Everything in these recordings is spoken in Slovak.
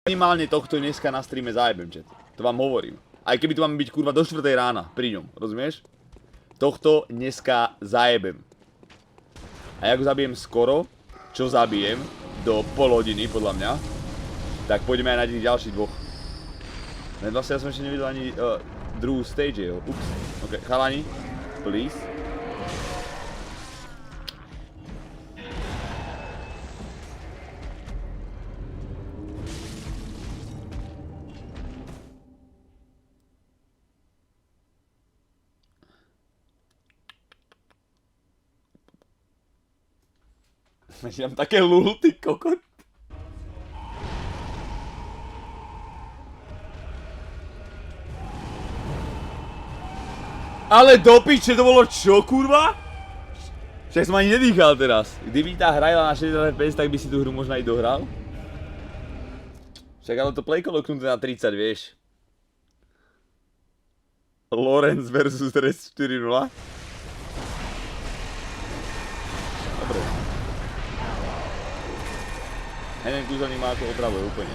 Minimálne tohto dneska na streame zajebem, chat. To vám hovorím. Aj keby to máme byť kurva do 4 rána pri ňom, rozumieš? Tohto dneska zajebem. A ja ho zabijem skoro, čo zabijem, do pol hodiny podľa mňa, tak pôjdeme aj na tých ďalších dvoch. Len vlastne ja som ešte nevidel ani druhú stage jeho. Ups. Ok, chalani, please. Máš tam také lul, ty kokot. Ale do piče, to bolo čo, kurva? Však som ani nedýchal teraz. Kdyby tá hrajla na 60 FPS, tak by si tú hru možno aj dohral. Však ale to playko loknuté na 30, vieš. Lorenz versus Res 4-0. Dobre. Jeden kúzelník má ako opravuje úplne.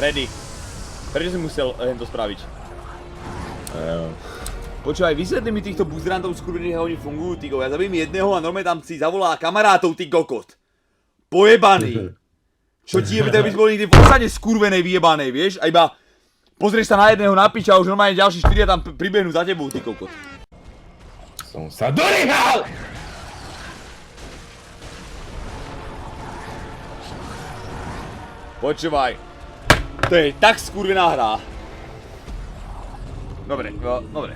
Ready. Prečo si musel to spraviť? Počúvaj, vysvetli mi týchto buzerantov skurvených, ako oni fungujú, ty kokot. Ja zabijím jedného a normálne tam si zavolá kamarátov, ty kokot. Pojebaný. Čo ti je, tak by si bol niekde v osade skurvenej vyjebanej, vieš? A iba pozrieš sa na jedného na pič a už normálne ďalší 4 tam pribehnú za tebou, ty kokot. Som sa dorýhal! Počúvaj. To je tak skurvená hra. Dobre, dobre.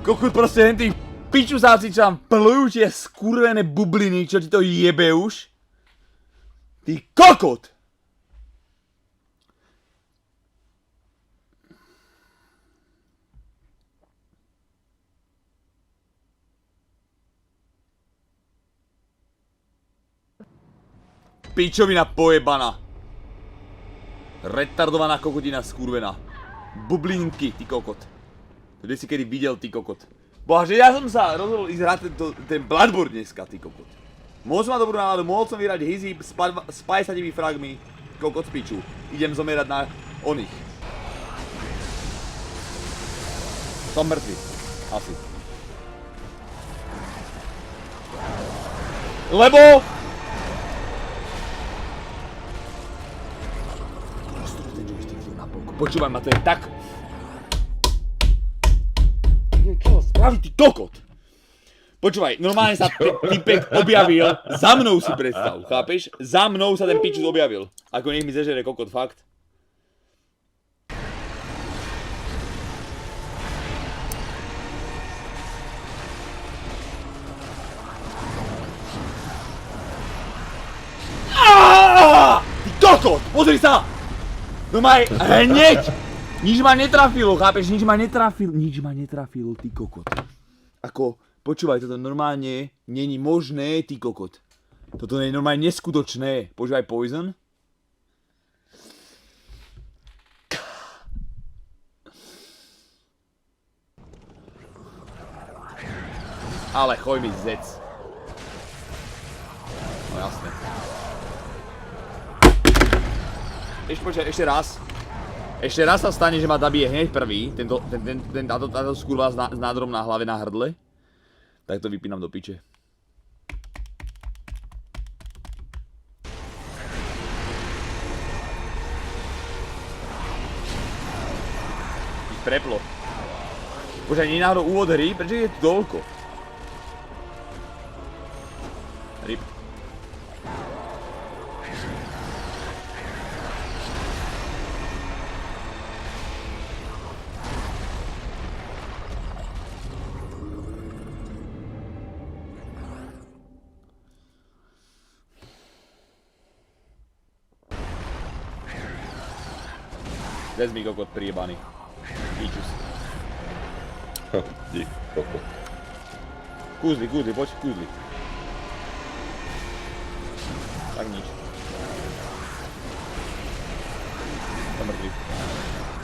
Kokot proste hen tí pičusáci, čo tam plujú tie skurvené bubliny, čo ti to jebe už. Ty kokot! Pičovina pojebaná. Retardovaná kokotina skurvená. Bublinky, ty kokot. Kde si kedy videl, ty kokot. Bože, ja som sa rozhodol ísť hrať ten Bloodborne dneska, ty kokot. Mohol som mať dobrú náladu, mohol som vyhrať hizzy s 50 fragmi. Kokot z piču. Idem zomierať na oných. Som mŕtvy. Asi. Lebo... Počúvaj ma, to je tak... Čo spraví, ty kokot? Počúvaj, normálne sa ten typek objavil, za mnou si predstav, chápeš? Za mnou sa ten pičus objavil. Ako nech mi zežere kokot, fakt. Ty kokot, pozri sa! Normálne, hneď! Nič ma netrafilo, chápeš? Nič ma netrafilo, ty kokot. Ako, počúvaj, toto normálne není možné, ty kokot. Toto je normálne neskutočné. Počúvaj, Poison. Ale choj mi zec. No jasné. Ešte raz. Ešte raz sa stane, že ma zabije hneď prvý, táto skurva s nádorom na hlave na hrdle. Tak to vypínam do piče. Ich preplo. Bože, nie je náhodou úvod hry? Prečo je tu toľko? Rip. Vezmi kokot priebaný. Píčus. Dík, kokot. Kúzli, poď, kúzli. Tak nič. Som mŕtvý.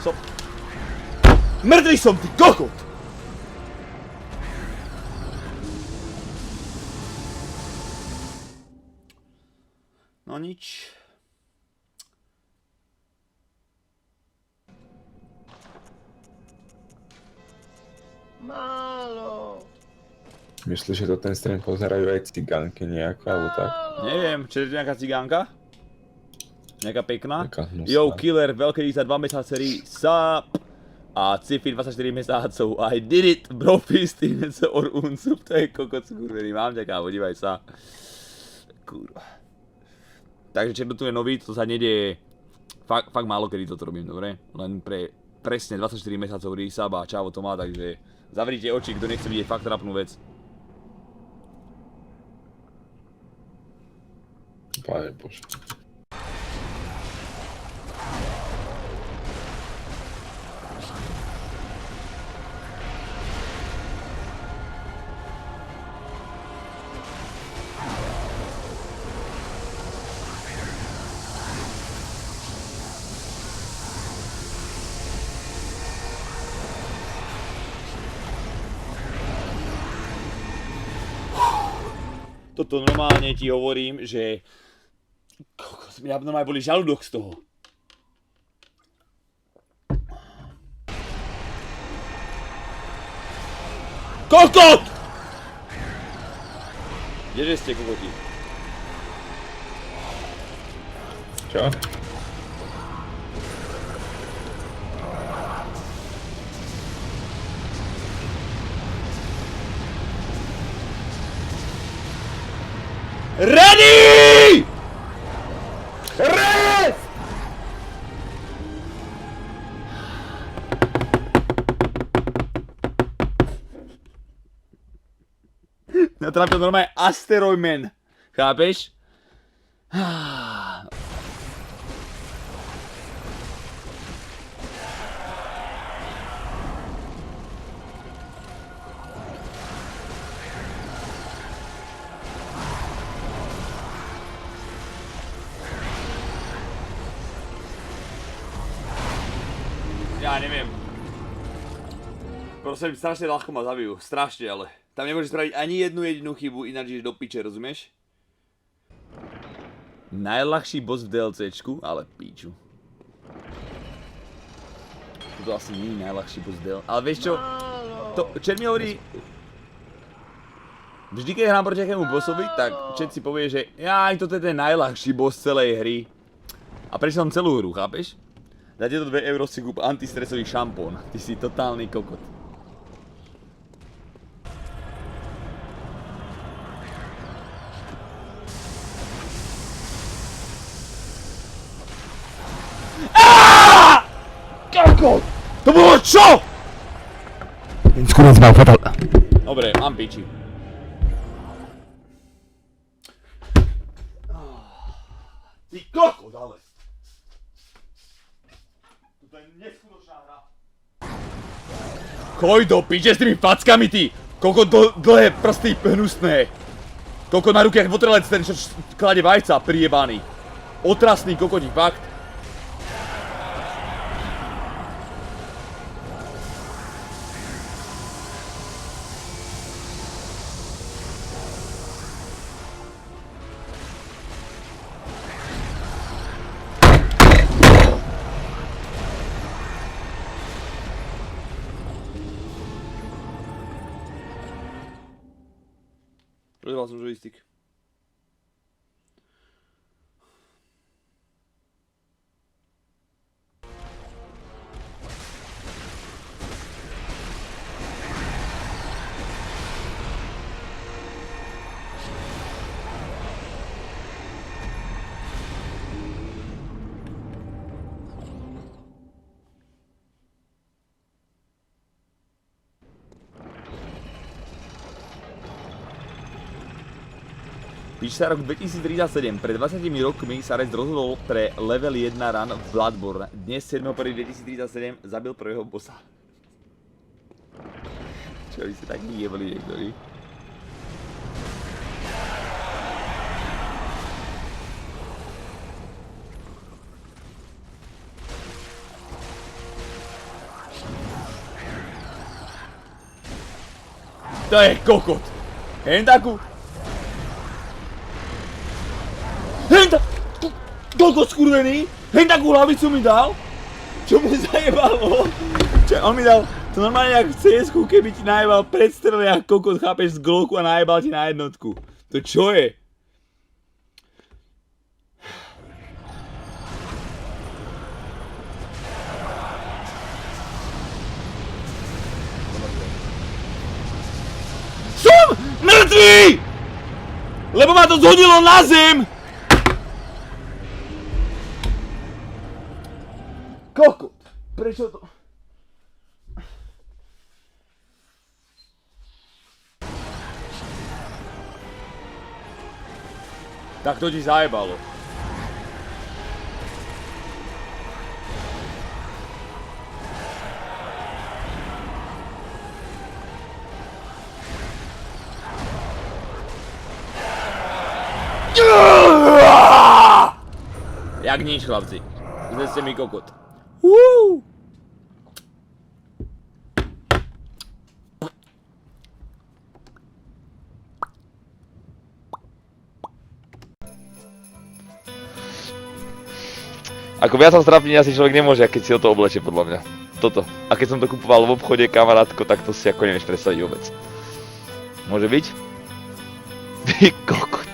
Stop. Mŕtvý som, ty kokot! No nič. Málo. Myslíš, že to ten stream pozerajú aj cigánky nejaké, alebo tak? Neviem, čo je to nejaká cigánka? Nejaká pekná? Taká hnusná. Yo, Killer, veľký za 2 mesiace, sup! A Cifi 24 mesiacov, I did it, bro, 15 or unsup, to je kokot skurvený, mám ťa kámo, dívaj sa. Kurva. Takže čo tu je nový, to sa nedieje, fakt málo kedy toto robím, dobre? Len pre presne 24 mesiacov resub a čavo to má, takže zavrite oči, kto nechce vidieť fakt trapnú vec. Pane Bože. Toto normálne ti hovorím, že kokos, mňa normálne boli žalúdok z toho. Kokot! Kdeže ste, kokoti? Čo? Ready! Rest! Natrafil normálne Asteroidman. Chápeš? Ja neviem. Prosím, strašne ľahko ma zabijú. Strašne, ale. Tam nemôžeš spraviť ani jednu jedinú chybu, ináč ideš do piče, rozumieš? Najľahší boss v DLCčku, ale píču. Toto asi nie je najľahší boss v DLC. Ale vieš čo? To, Čet mi hovorí... Vždy, keď hrám proti akému bossovi, tak Čet si povie, že toto je ten najľahší boss celej hry. A prečo som celú hru, chápeš? Za tieto 2 € si kúp antistresový šampón. Ty si totálny kokot. Kokot! To bolo čo? Ten skurnac mal fatal. Dobre, mám piči. Ty kokot, ale. To je neskutočná hra. Choj do piče s tými fackami, ty! Koľko dlhé prsty hnusné. Koľko na ruke jak votrelec ten, čo klade vajca, prijebaný. Otrasný kokoti, fakt. Rozhral som joystick. Píše sa rok 2037, pred 20 rokmi sa Rez rozhodol pre level 1 run v Bloodborne. Dnes 7.1.2037 zabil prvého bossa. Čo vy ste tak jebli niektorí? To je kokot. Hen takú. Hen kokot skurvený. Hen takú hlavicu mi dal. Čo mi zajebalo. Čo on mi dal. To normálne jak v CS-ku, keby ti najebal predstrel jak kokot, chápeš, z Glocku a najebal ti na jednotku. To čo je? Som mŕtvý! Lebo ma to zhodilo na zem! Kokot, prečo to... Tak to ti zajebalo. Jak nič, chlapci. Zneste mi kokot. Ako viac sa strápne asi človek nemôže, keď si o to oblečie, podľa mňa. Toto. A keď som to kupoval v obchode, kamarátko, tak to si ako nevieš predstaviť vôbec. Môže byť? Ty kokot.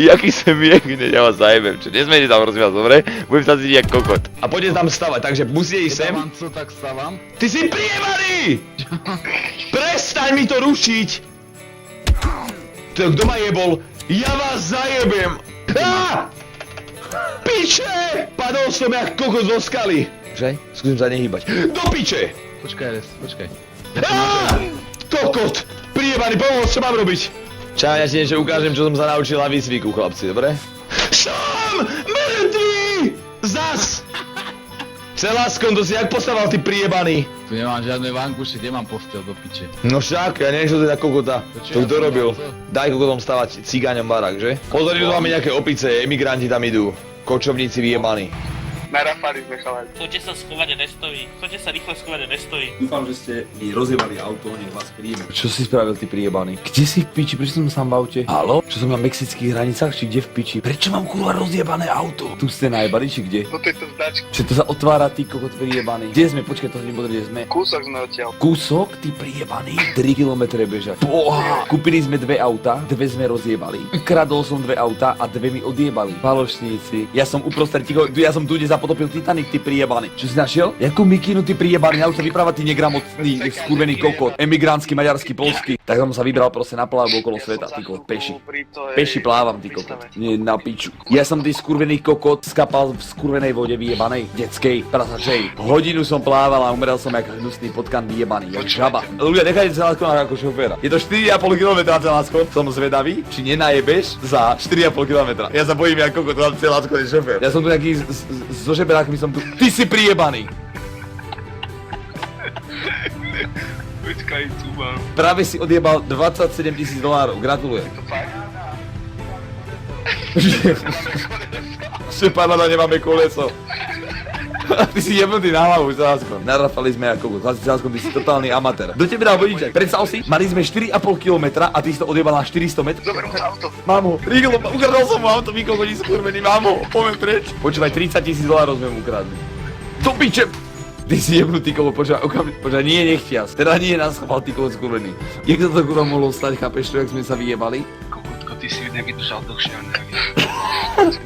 Jaký sem je, hneď ja vás zajebem, čo? Nesmiete tam rozvíjať, dobre? Budem sa cítiť jak kokot. A poďte tam stavať, takže musíte ísť sem. Co tak stávam? Ty si prievaný! Prestaň mi to rušiť! Kto ma jebol? Ja vás zajebem! Á! Piče! Padol som jak kokot zo skaly! Že? Skúsim sa nehýbať. Do piče! Počkaj, Res, počkaj. Á! Kokot! Prievaný, pomôcť, čo mám robiť? Čau, ja ti niečo ukážem, čo som sa naučil na výcviku, chlapci, dobre? Som mŕtvý! Zas! Celáskon, to si jak postaval, ty priebaný? Tu nemám žiadne vankuše, kde mám posteľ do piče? No však, ja neviem, čo to je za kokota. čo To ja kto som robil? mal to? Daj kokotom stavať cigáňom barák, že? Pozor, tu máme nejaké opice, emigranti tam idú. Kočovníci vyjebaní. Narafali sme chalani. Choďte sa schovať, Restovi. Choďte sa rýchle schovať, Restovi. Dúfam, že ste mi rozjebali auto, nech vás príjme. Čo si spravil, ty prijebaný? Kde si v piči? Prečo som sám v aute? Halo? Čo som na mexických hranicách, či kde v piči? Prečo mám kurva rozjebané auto? Tu ste najebali, či kde? No to je to značka. Čo to sa otvára, ty kokot prijebaný? Kde sme? Počkaj, to nebolo, kde sme. Kúsok sme odtiaľ. Kúsok, ty prijebaný? 3 kilometre bežať. Boha! Kúpili sme 2 auta, 2 sme rozjebali. Kradol som 2 auta a 2 mi odjebali. Falošníci. Ja som uprostred, ja som tu ide zapotopil Titanic, ty prijebaný. Čo si našiel? Jakú mikinu, ty prijebaný? Ja už sa vypráva, ty negramotný, skurvený kokot. Emigránsky, maďarský, polský. Tak som sa vybral proste na plavbu okolo sveta, ty kokot, peši. Peši plávam, ty kokot. Nie, na piču. Ja som ty skurvený kokot skapal v skurvenej vode vyjebanej, detskej, prasačej. Hodinu som plával a umrel som jak hnusný potkan vyjebaný, jak žaba. Ľudia, nechajte Celáskon ako šoféra. Je to 4,5 km Celáskon, som zvedavý, či nenajebeš za 4,5 km. Ja sa bojím, jak kokot, Celáskon je šofér. Ja som tu nejaký so žeberákmi som tu. Ty si prijebaný. Počkaj, tu mám. Práve si odjebal 27 000 $, gratulujem. To fakt? Šeparada, nemáme koleso. Ty si jebnutý na hlavu, Celáskon. Narafali sme ako kokot. Celáskon, ty si totálny amatér. Kto tebe dal vodičak? Predstav si, mali sme 4,5 km a ty si to odjebal na 400 metrov. Zober mu to auto. Mám ho, rýchlo, ukradol som mu auto, vy kokoti skurvení, mám ho, poďme preč. Počúvaj, 30 000 $ sme mu ukradli. Do piče! Ty si jebnutý kokot, počúvaj, nie nechtiac, teda nie nás schvál, ty kokot skurvený. Jak sa to kurva mohlo stať, chápeš to, jak sme sa vyjebali? Kokotko, ty si nevydržal dlhšie, a neviem.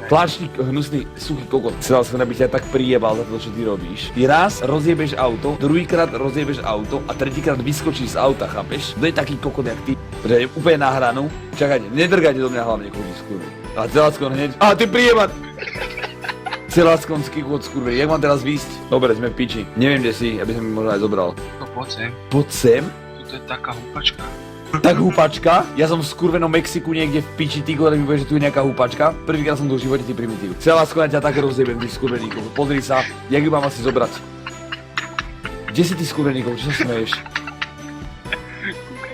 Pláčnik, hnusný, suchý kokot. Chcel som, aby ťa tak prijebal za to, čo ty robíš. Ty raz rozjebeš auto, druhýkrát rozjebeš auto a tretíkrát vyskočíš z auta, chápeš? To je taký kokot jak ty, že je úplne na hranu. Čakajte, nedrgajte do mňa hlavne, kokoti skurvený. A Celáskon hneď, ty prijeban! Celáskonský kokot skurvený, jak mám teraz výjsť? Dobre, sme v piči. Neviem, kde si, aby som mi možno aj zobral. No poď sem. Poď sem? Tu je taká húpačka. Tak húpačka? Ja som v skurvenom Mexiku niekde v piči, ty kokot, mi povieš, že tu je nejaká húpačka. Prvýkrát som tu v živote, ty primitív. Celáskon, ja ťa tak rozjebem, ty skurvený kokot. Pozri sa, jak ju mám asi zobrať. Kde si ty skurvený kokot, čo sa smeješ?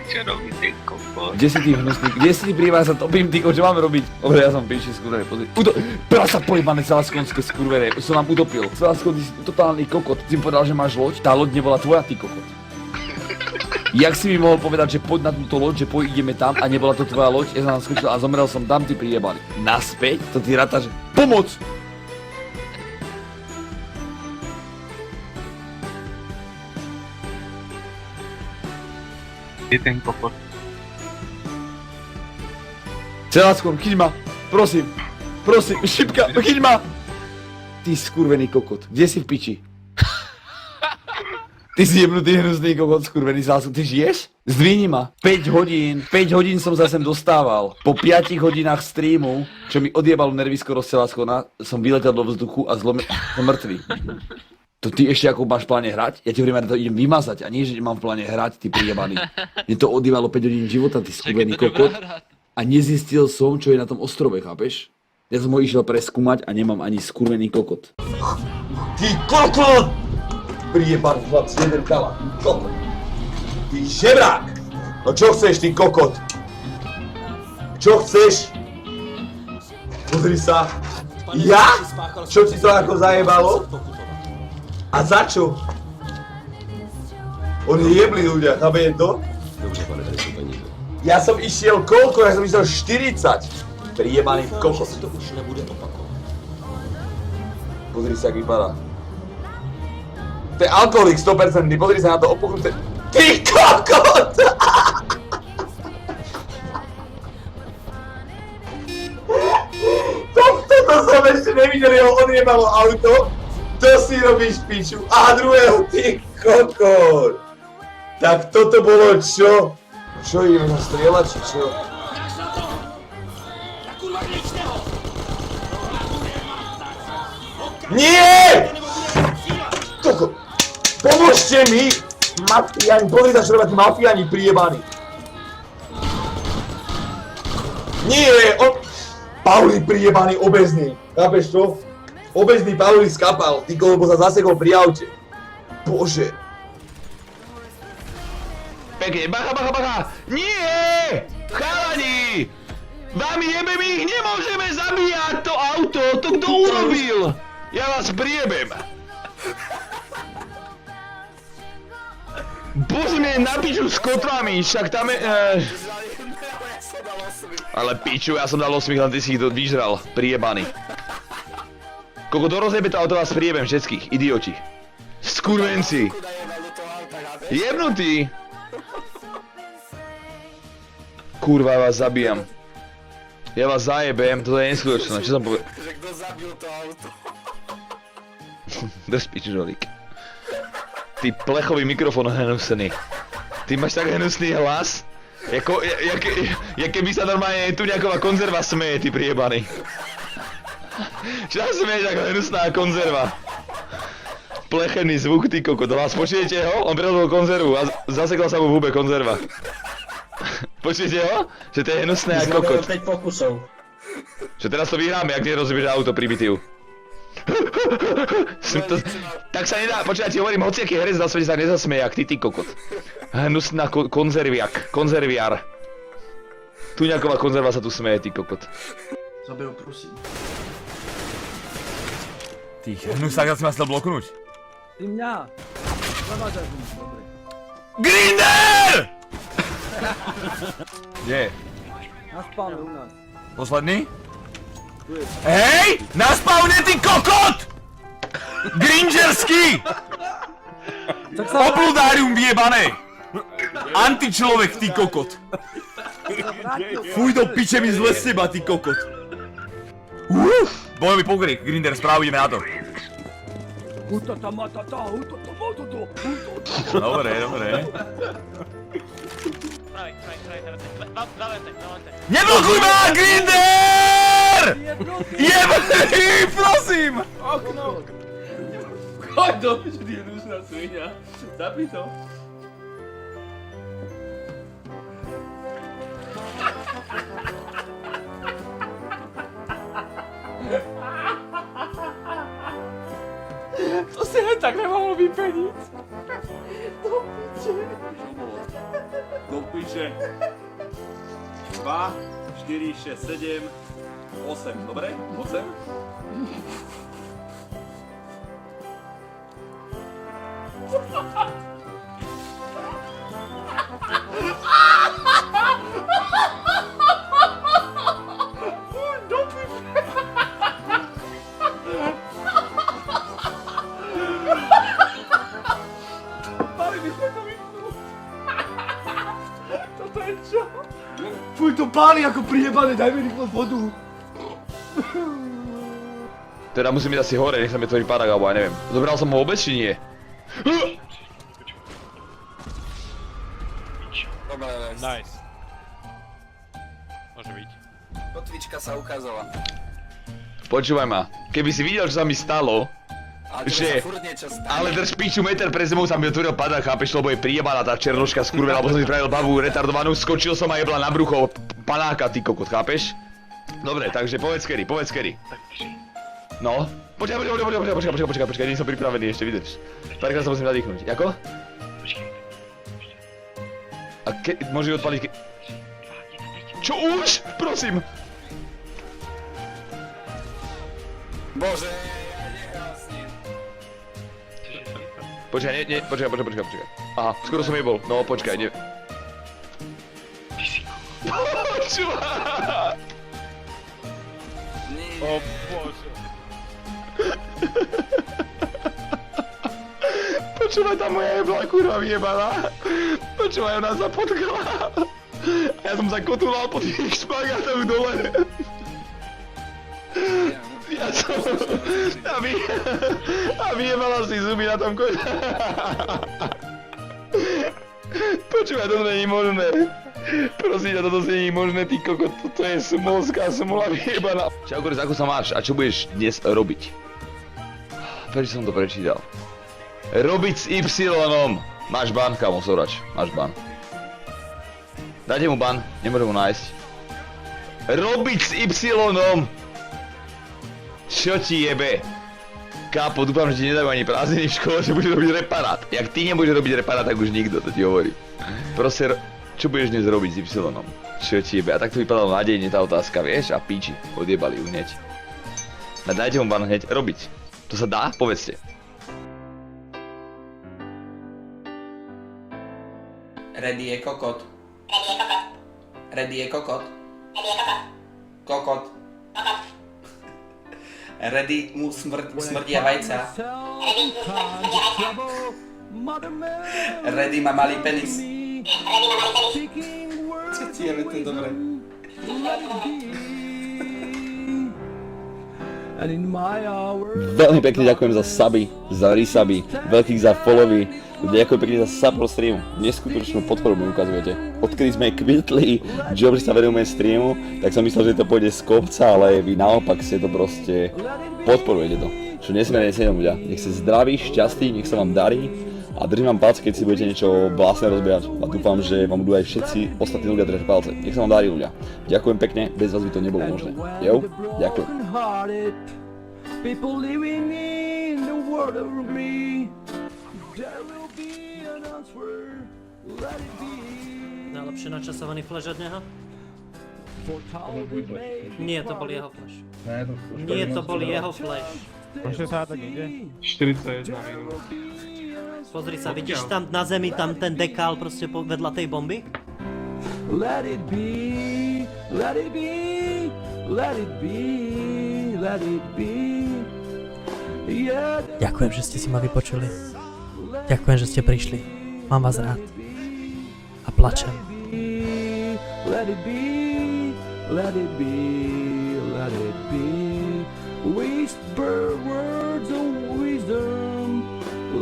Čo robí ten kokot? Kde si ty hnusný, kde si ty príjma, ja sa topím, ty kokot, čo máme robiť? Dobre, ja som piči, skurvený, pozri. Prasa pojebané celáskonské skurvené, už som vám utopil. Celáskon, ty si totálny kokot, ty si mi povedal, že máš loď, tá loď nebola tvoja, ty kokot. Jak si mi mohol povedať, že poď na túto loď, že ideme tam a nebola to tvoja loď, ja som tam skočil a zomrel som tam, ty prijebaný. Naspäť? To ty rátaš, pomoc! Je ten kokot. Celáckom, chyť ma, prosím, šipka, chyť ma! Ty skurvený kokot, kde si v piči? Ty si jebnutý hnusný kokot, skurvený zásuk, ty žiješ? Zdvihni ma. 5 hodín som sa sem dostával. Po 5 hodinách streamu, čo mi odjebalo nervisko rozcelácko, som vyletel do vzduchu a som mŕtvý. To ty ešte ako máš v pláne hrať? Ja ti hovorím, ja to idem vymazať a nie, že mám v pláne hrať, ty prijebaný. Mne to odjebalo 5 hodín života, ty skurvený kokot. A nezistil som, čo je na tom ostrove, chápeš? Ja som ho išiel preskúmať a nemám ani skurvený kokot. Ty kokot! Prijebaný chlapci, jeden kala, ty kokot. Ty žebrák! No čo chceš, ty kokot? Čo chceš? Pozri sa. Ja? Čo ti to ako zajebalo? A za čo? On je jeblý ľudia, chápete to? Ja som išiel koľko? Ja som išiel 40. Prijebaný kokot. To už nebude opakovat. Pozri sa, jak vypadá. To je alkoholik 100%, pozri sa na to opuchnuté. Ty kokot! Toto som ešte nevidel, jeho odjebalo auto. To si robíš piču. A druhého, ty kokot. Tak toto bolo čo? Čo ideme na strieľať, či čo? Nie! Kokot! Pomôžte mi! Mafiáni, pozri sa, čo robia tí mafiáni prijebaní. Nie, on... Pauli prijebaný, obezný. Chápeš to? Obezný Pauli skapal, ty lebo sa zasekol pri aute. Bože. Pekne, bacha! Nie! Chalani! Vám jebem ich, nemôžeme zabíjať to auto, to kto urobil? Ja vás priebem. Bože mne na piču s kotvami, však tam je... Ale piču, ja som dal 8, len ty si ich vyžral, priebaný. Koľko to rozjebe to auto, vás priebem všetkých, idioti. Skurvenci. Jebnutí. Kurva, ja vás zabijam. Ja vás zajebem, toto je neskutočné, čo som povedal? Že kdo zabil to auto? Drž piču, žolík. Ty plechový mikrofón hnusný. Ty máš tak hnusný hlas? Jak keby sa normálne tu nejaková konzerva smeje, ty priebaný. Čo sa smeješ ako hnusná konzerva? Plechený zvuk, ty kokot. Vás počujete ho? On predol konzervu a zasekla sa mu v hube konzerva. Počujete ho? Že to je hnusné ako kokot. 5 pokusov. Čo teraz to vyhráme, ak nerozbieže auto pribitiu. Tak sa nedá, počkaj, ti hovorím, hociaký herec na svete sa nezasmeje, jak ty kokot. Hnusná konzerviar. Tuňaková konzerva sa tu smeje, ty kokot. Zabil, prosím. Ty hnusák, ja si ma chcel bloknúť. Ty mňa! Zavážaj mi, dobre. Grinder! Kde je? Na spawne u nás. Posledný? Hej! Na spawne, ty kokot! Gringerský! Obludárium vyjebané! Antičlovek, ty kokot! Fuj do piče mi zle z teba, ty kokot! Bojový pokrik, Grinder, správu, ideme na to. Dobre. Neblokuj ma, Grinder! Jebný, prosím! Okno! Choď do piče, ty hnusná svinia. Zapni to. To si len tak nemohol vypeniť. Do piče. 2, 4, 6, 7, 8, dobre? 8? páli ako prijebané, daj mi rýchlo vodu. Teda musím ísť asi hore, nech sa mi tvorí padak, alebo ja neviem. Zobral som ho vôbec, či nie? Dobre, Nice. Môže byť. kotvička sa ukázala. Počúvaj ma, keby si videl, čo sa mi stalo, Ale tebe že... sa furt niečo stane. Ale drž piču, meter pre zemou sa mi otvoril padak, chápeš, lebo je prijebaná tá černoška skurvená, lebo som si spravil babu retardovanú, skočil som a jebla na brucho panáka, ty kokot, chápeš? Dobre, takže povedz kedy. No, počkaj, nie som pripravený ešte, vydrž. Párkrát sa musím nadýchnuť, jako? A môže odpaliť Čo už? Prosím! Bože, ja nehlasním. Počkaj. Aha, skoro som jebol, no počkaj, ne... Počúvaj! O bože. Počúvaj, tá moja jebla kurva vyjebaná. Počúvaj, ona sa potkala. A ja som sa kotulal po tých špagátoch dole. Ja som... A vyjebala si zuby na tom koži. Počúvaj, toto není možné. Prosím ťa, toto si není možné, ty kokot, toto je smolská smola vyjebaná. Čau, Koris, ako sa máš a čo budeš dnes robiť? Prečo som to prečítal? Robiť s Y-om. Máš ban, kamo, sorač, máš ban. Dajte mu ban, nemôžem ho nájsť. Robiť s Y-om. Čo ti jebe? Kápo, dúfam, že ti nedajú ani prázdniny v škole, že budeš robiť reparát. Jak ty nebudeš robiť reparát, tak už nikto, to ti hovorí. Proste, čo budeš dnes robiť s Y-om? Čo ti jebe? A tak to vypadalo nádejne tá otázka, vieš? A píči, odjebali ju hneď. A dajte mu ban hneď, robiť. To sa dá? Povedzte. Ready je kokot. Ready je kokot. Kokot. Ready mu smrdia vajca. Ready má malý penis. Čo ti je to dobre? Veľmi pekne ďakujem za suby, za resuby, veľkých za followy, ďakujem pekne za sub pro streamu, neskutočnú podporu mi ukazujete. Odkedy sme kvitli, že sa venujeme streamu, tak som myslel, že to pôjde z kopca, ale vy naopak ste to proste podporujete to. Čo nesmierne cením ľudia. Nech ste zdraví, šťastí, nech sa vám darí a držím vám palce, keď si budete niečo vlastné rozbiehať a dúfam, že vám budú aj všetci ostatní ľudia držať palce. Nech sa vám darí ľudia. Ďakujem pekne, bez vás by to nebolo možné. Jo, ďakujem. People living in the world of me. There will be an answer. Let it be. Najlepšie načasovaný flash od neho? Nie, to bol jeho flash. Nie, to bol jeho flash. Proste sa tak ide? 41 minút. Pozri sa, vidíš tam na zemi, tam ten dekál proste vedľa tej bomby? Let it be, let it be, let it be, let it be. Ďakujem, že ste si ma vypočuli. Ďakujem, že ste prišli. Mám vás rád. A plačem. Let it be, let it be, let it be. Whisper words of wisdom.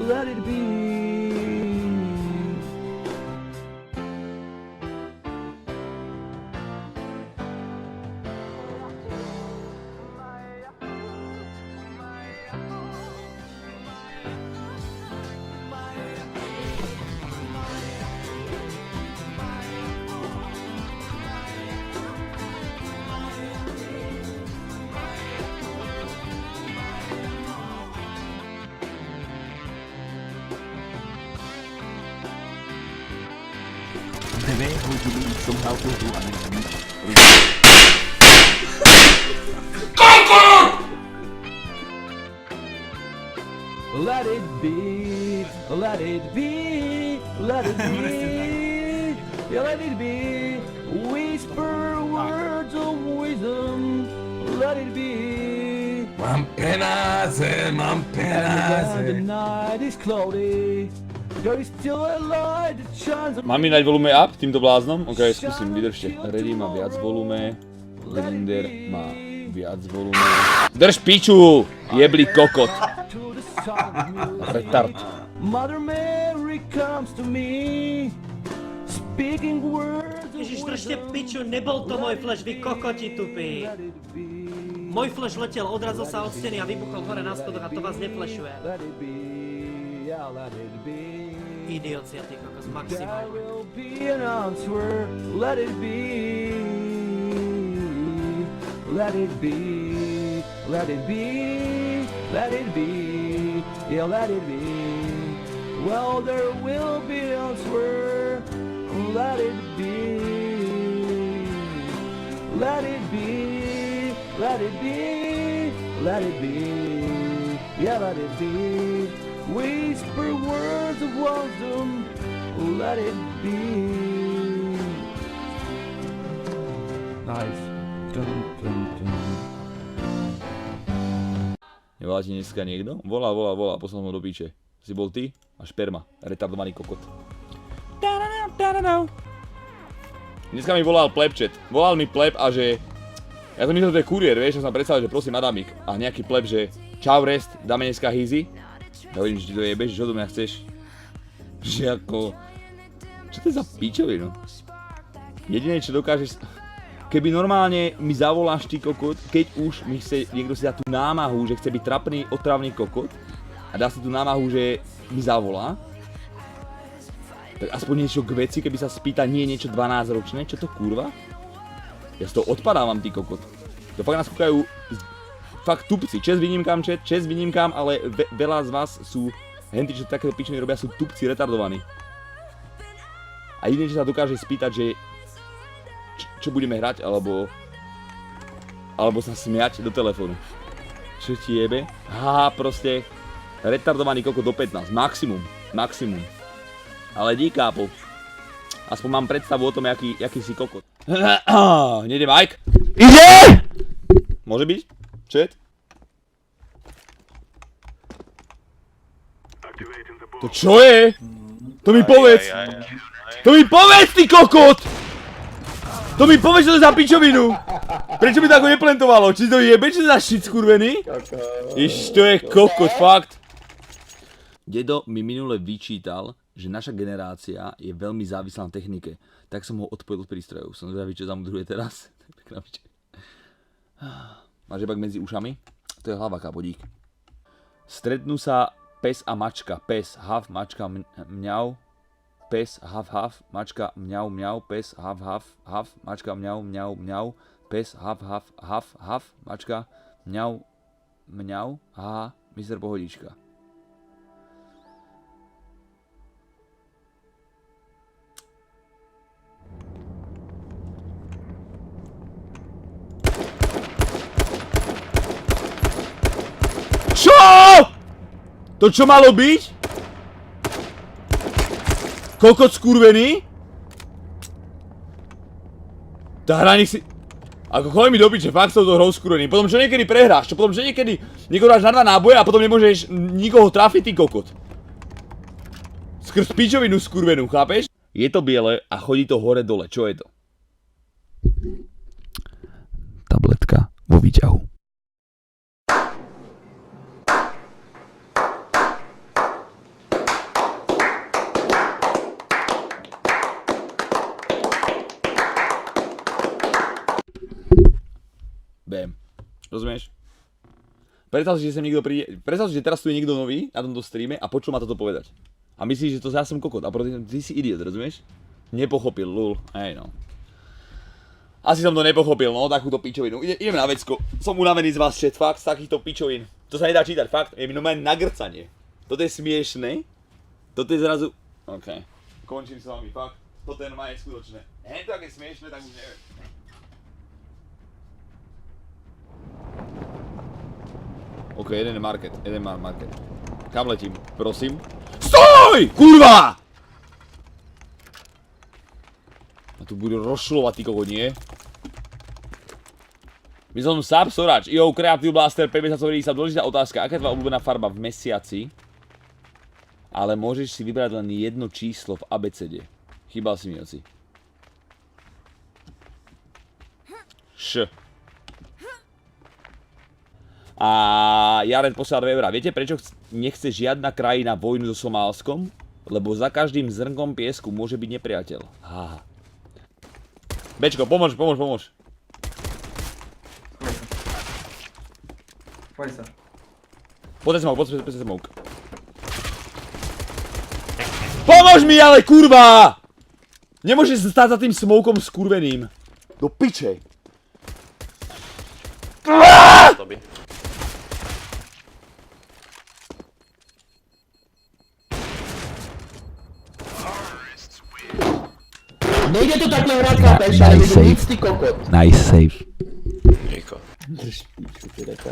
Let it be. Let it be, let it be, let it be, let it be, whisper words of wisdom, let it be. Mám penáze, mám penáze. The night is cloudy, You're still a light that shines on Mám mi dať volume up týmto bláznom? Ok, skúsim, vydržte. Ready má viac volume. Grinder má viac volume. Drž piču! Jebli kokot. to the sound of music. Retard. Mother Mary comes to me, speaking words of Ježiš, držte piču, nebol to môj flash, vy kokoti tupí. let it be, Môj flash letel, odrazil sa od steny a vybuchol hore na schodoch a to vás neflashuje. let it be, yeah, let it be. Idiocia, ty kokos, There maximálne. will be an answer, let it be, let it be, let it be, let it be, yeah, let it be. Well, there will be an answer, let it be, let it be, let it be, let it be, yeah, let it be. Whisper words of wisdom, let it be. Nice. Dun, dun, dun. Nevolá ti dneska niekto? Volá, poslal ho do píče. Si bol ty a šperma, retardovaný kokot. Dneska mi volal plebčet. Volal mi pleb a že... Ja som myslel, že to je kuriér, vieš, som sa predstavil, že prosím Adamik. A nejaký pleb, že čau rest, dáme dneska hýzy. Ja hovorím, že ti to jebeš, čo do mňa chceš? Že ako... Čo to je za pičovinu? Jediné, čo dokážeš... Keby normálne mi zavoláš ty kokot, keď už mi chce niekto si dá tú námahu, že chce byť trapný, otravný kokot a dá si tú námahu, že mi zavolá, tak aspoň niečo k veci, keby sa spýta nie niečo 12-ročné, čo to kurva? Ja z toho odpadávam, ty kokot. To fakt nás kúkajú fakt tupci, čest výnimkám chat, čest výnimkám, ale veľa z vás sú, henty, čo takéto pičiny robia, sú tupci retardovaní. A jediné, čo sa dokáže spýtať, že čo budeme hrať, alebo sa smiať do telefónu. Čo ti jebe? Haha, proste retardovaný kokot do 15, maximum. Ale dík, kápo. Aspoň mám predstavu o tom, jaký si kokot. Nejde Mike? Ide! Môže byť? Chat? To čo je? To mi povedz! To mi povedz, ty kokot! To mi povedz, čo to je za pičovinu! Prečo mi to ako neplentovalo? Či to jebe, čo to za shit skurvený? Ježiš, to je kokot, fakt. Dedo mi minule vyčítal, že naša generácia je veľmi závislá na technike. Tak som ho odpojil od prístrojov. Som zvedavý, čo zamudruje teraz. Máš jebak medzi ušami? To je hlava, kápodík. Stretnú sa pes a mačka. Pes, hav, mačka, mňau. Pes, hav, hav, mačka, mňau, mňau, pes, hav, hav, hav, mačka, mňau, mňau, mňau, pes, hav, hav, hav, hav, mačka, mňau, mňau, haha, mister Pohodička. Čo? To čo malo byť? Kokot skurvený? Tá hra nech si... Ako chodí mi do piče, fakt som to hrou skurvený. Potom čo niekedy prehráš, čo potom čo niekedy niekoho dáš na 2 náboje a potom nemôžeš nikoho trafiť, ty kokot. Skrz pičovinu skurvenú, chápeš? Je to biele a chodí to hore dole, čo je to? Tabletka vo výťahu. Bam. Rozumieš? Predstav si, že sem niekto príde, predstav si, že teraz tu je niekto nový na tomto streame a počul ma toto povedať. A myslíš, že to ja som kokot a proti ty si idiot, rozumieš? Nepochopil, lul, hej no. Asi som to nepochopil, no, takúto pičovinu. Idem na vecko, som unavený z vás chat, fakt, z takýchto pičovín. To sa nedá čítať, fakt, je mi normálne nagrcanie. Toto je smiešné, toto je zrazu... OK, končím s vami, fakt, toto je normálne skutočné. Hej, to ak je smiešné, tak už neviem. OK, jeden je market, Kam letím, prosím? STOJ! Kurva! A tu budú rozšľovať ty koho, nie? Myslel som Sub Sorač, jo, Creative Blaster, 5 mesiacov sa dôležitá otázka, aká je tvoja obľúbená farba v mesiaci? Ale môžeš si vybrať len jedno číslo v abecede. Chýbal si mi, oci. Š. A Jaren posiela 2 eurá. Viete, prečo nechce žiadna krajina vojnu so Somálskom? Lebo za každým zrnkom piesku môže byť nepriateľ. Haha. Bečko, pomôž. Poď sa. Poď sa smoke. Pomôž mi ale, kurva! Nemôžeš stáť za tým smokom skurveným. Do piče. Nejde to takhle hrát, chápeš, ale nejde nic, ty kokot. Nice save. Riko.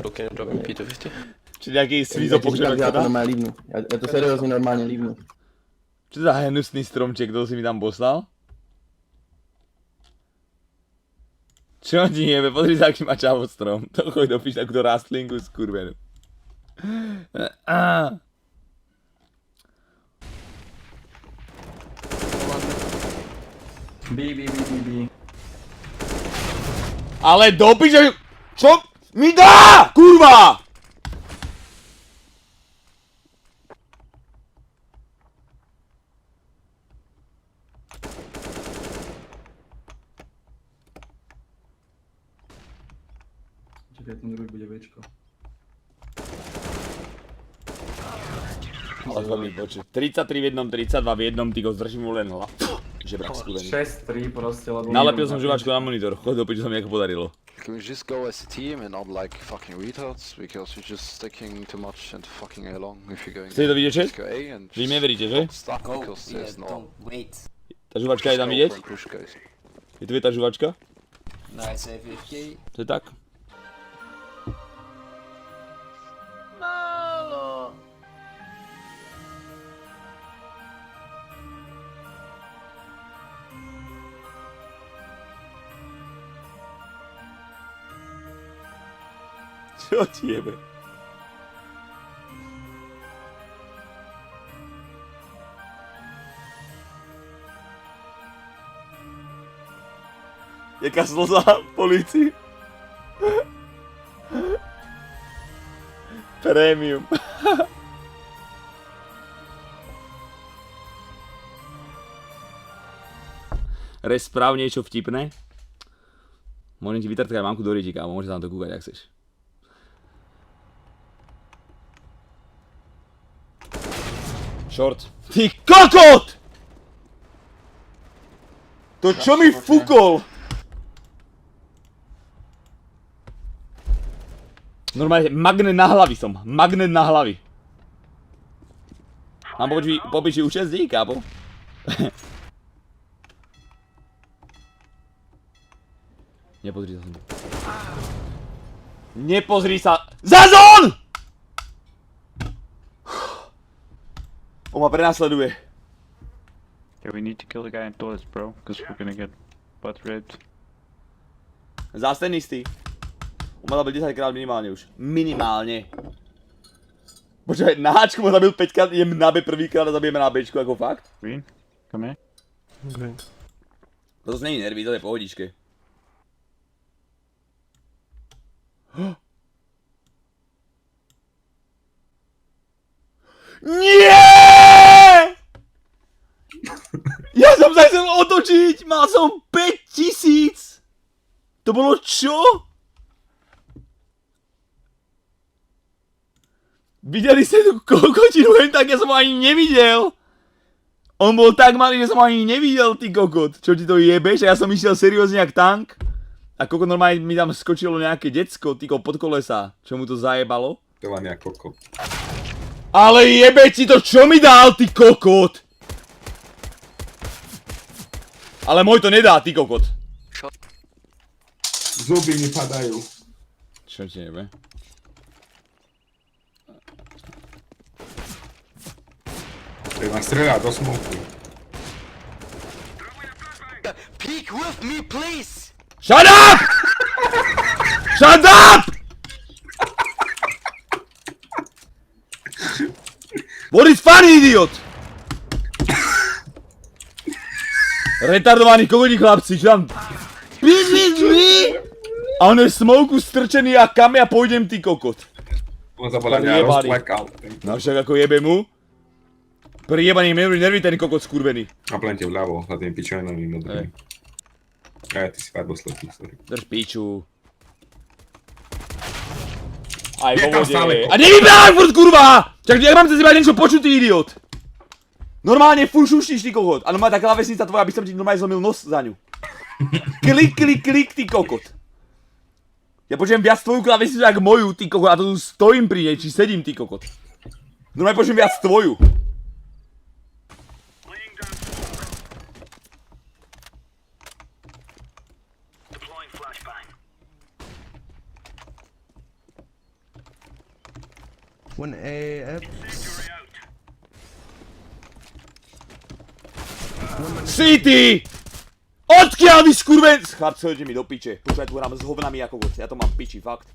Luke, drop me P250. Či nejaký svízo pokřebek Já to teda? normálně líbnu. Já to seriózně normálně líbnu. Čo za hnusný stromček, kto si mi tam poslal? Čo ti jebe, pozri sa, aký má čavo strom. To choď do pič takúto rastlinku skurvenú. B. Ale do piče, čo mi dá, kurva! Čakaj, ten druhý bude Bčko. Ale veľmi počuť. 33 v jednom, 32 v jednom, ty go zdržím mu len hlav. Žebrak skulený. 6-3 proste, lebo... Nalepil som žuvačku na monitor, chod do piču, sa mi ako podarilo. Can we just go as a team and not like fucking retards? Because you're just sticking too much and fucking along if you're going Chcete to vidieť, just go A and Vy mi neveríte, že? stop because there's no Tá žuvačka je tam vidieť? push guys. Je tu tá žuvačka? Nice, FFK. To je tak? Čo ti jebe? Jaká slza v polícii? Premium. Res správ niečo vtipné? Môžem ti vytrtkať mamku do rieti, kámo, môžeš sa na to kúkať, ak chceš. Short. Ty kokot! To čo mi fúkol? Normálne magnet na hlavy som. Magnet na hlavy. Mám po piči už 6 dní, kápo. Nepozri sa sem. Nepozri sa. Zazon! On ma prenasleduje. Yeah, we need to kill the guy in toilets, bro, because we're gonna get butt raped. Zás ten istý. On ma zabil 10 krát minimálne už. Minimálne. Počkaj, na Ačku ma zabil 5 krát, idem na B prvýkrát a zabijeme na Bčku, ako fakt? Green, come here. Okay. To zase není nervy, to je pohodičke. Nie! Ja som sa chcel otočiť, mal som 5000! To bolo čo? Videli ste tú kokotinu, len tak ja som ho ani nevidel. On bol tak malý, že som ho ani nevidel, ty kokot. Čo ti to jebeš? A ja som išiel seriózne jak tank. A kokot normálne mi tam skočilo nejaké decko, tyko pod kolesa. Čo mu to zajebalo? To vám ja kokot. Ale jebe ti to, čo mi dal, ty kokot? Ale môj to nedá, ty kokot. Zuby mi padajú. Čo ti jebe? Tak ma strelá do smoku. Peek with me, please! Shut up! Shut up! What is funny, idiot? Retardovaní kokodí chlapci, čo tam... A on je v smoku strčený a kam ja pôjdem, ty kokot? No však ako jebe mu. Priebaný nervy ten kokot skurvený. A plente vľavo, za tým pičovinovým modrým. Aj, ty si farbo slepý, sorry. Drž piču. Aj vo vode. A nevyprávaj furt, kurva! Čak ja mám cez iba niečo počutý, idiot. Normálne furt šuštíš, ty kokot. A normálne tá klávesnica tvoja, aby som ti normálne zlomil nos za ňu. Klik, klik, klik, ty kokot. Ja počujem viac tvoju klávesnicu, jak moju, ty kokot. A to tu stojím pri nej, či sedím, ty kokot. Normálne počujem viac tvoju. One AF. City! Odkiaľ vy skurven... Chlapci, chodite mi do piče. Počúvaj, tu hrám s hovnami ako god. Ja to mám v piči, fakt.